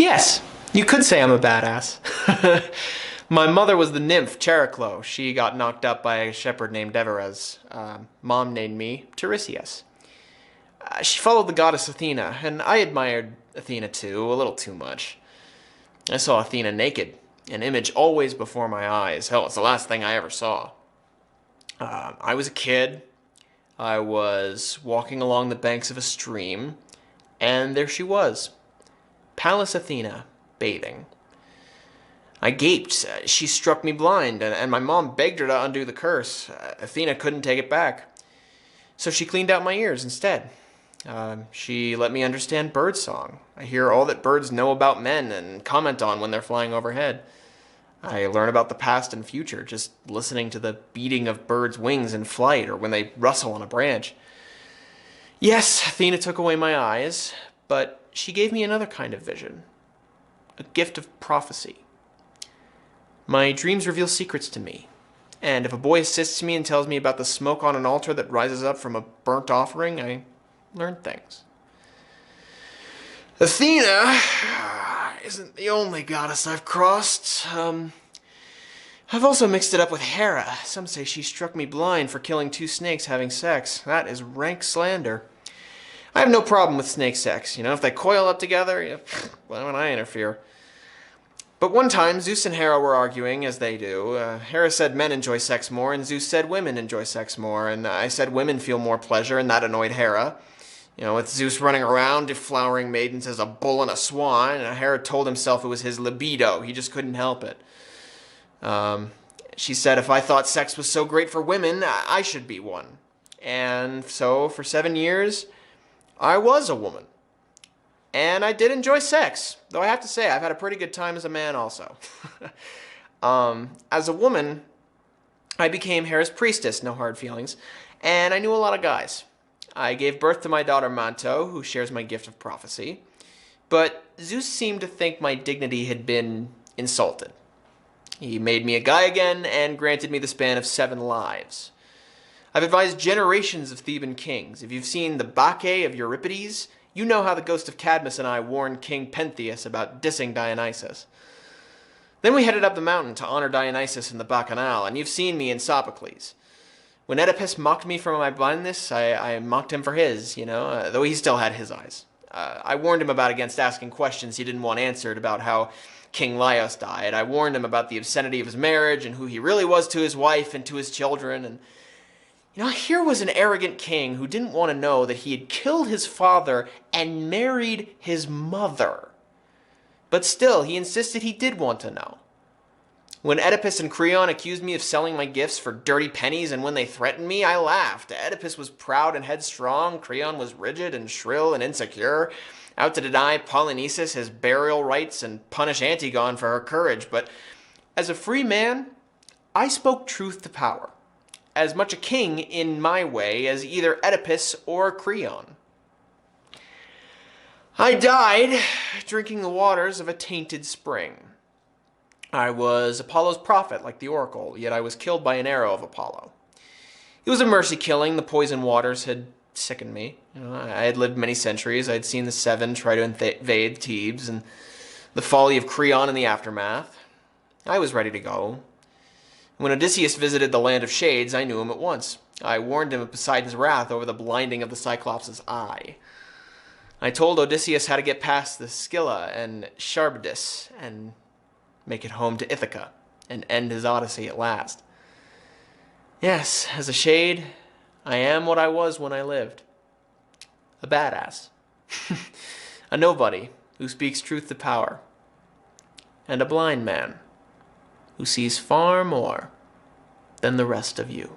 Yes, you could say I'm a badass. My mother was the nymph Chericlo. She got knocked up by a shepherd named Everez. Mom named me Tiresias. She followed the goddess Athena, and I admired Athena too, a little too much. I saw Athena naked, an image always before my eyes. Hell, it's the last thing I ever saw. I was a kid. I was walking along the banks of a stream, and there she was, Pallas Athena, bathing. I gaped. She struck me blind, and my mom begged her to undo the curse. Athena couldn't take it back, so she cleaned out my ears instead. She let me understand birdsong. I hear all that birds know about men and comment on when they're flying overhead. I learn about the past and future just listening to the beating of birds' wings in flight or when they rustle on a branch. Yes, Athena took away my eyes, but she gave me another kind of vision, a gift of prophecy. My dreams reveal secrets to me, and if a boy assists me and tells me about the smoke on an altar that rises up from a burnt offering, I learn things. Athena isn't the only goddess I've crossed. I've also mixed it up with Hera. Some say she struck me blind for killing 2 snakes having sex. That is rank slander. I have no problem with snake sex. If they coil up together, why don't I interfere? But one time, Zeus and Hera were arguing, as they do. Hera said men enjoy sex more, and Zeus said women enjoy sex more. And I said women feel more pleasure, and that annoyed Hera. With Zeus running around deflowering maidens as a bull and a swan, and Hera told himself it was his libido. He just couldn't help it. She said if I thought sex was so great for women, I should be one. And so, for 7 years, I was a woman. And I did enjoy sex, though I have to say I've had a pretty good time as a man also. As a woman, I became Hera's priestess, no hard feelings, and I knew a lot of guys. I gave birth to my daughter Manto, who shares my gift of prophecy, but Zeus seemed to think my dignity had been insulted. He made me a guy again and granted me the span of 7 lives. I've advised generations of Theban kings. If you've seen the Bacchae of Euripides, you know how the ghost of Cadmus and I warned King Pentheus about dissing Dionysus. Then we headed up the mountain to honor Dionysus in the Bacchanal, and you've seen me in Sophocles. When Oedipus mocked me for my blindness, I mocked him for his, though he still had his eyes. I warned him against asking questions he didn't want answered about how King Laios died. I warned him about the obscenity of his marriage and who he really was to his wife and to his children. And here was an arrogant king who didn't want to know that he had killed his father and married his mother. But still, he insisted he did want to know. When Oedipus and Creon accused me of selling my gifts for dirty pennies and when they threatened me, I laughed. Oedipus was proud and headstrong. Creon was rigid and shrill and insecure, out to deny Polynices his burial rights and punish Antigone for her courage. But as a free man, I spoke truth to power. As much a king in my way as either Oedipus or Creon. I died drinking the waters of a tainted spring. I was Apollo's prophet, like the oracle, yet I was killed by an arrow of Apollo. It was a mercy killing. The poison waters had sickened me. I had lived many centuries. I had seen the 7 try to invade Thebes and the folly of Creon in the aftermath. I was ready to go. When Odysseus visited the land of shades, I knew him at once. I warned him of Poseidon's wrath over the blinding of the Cyclops' eye. I told Odysseus how to get past the Scylla and Charybdis and make it home to Ithaca and end his odyssey at last. Yes, as a shade, I am what I was when I lived. A badass. A nobody who speaks truth to power. And a blind man who sees far more than the rest of you.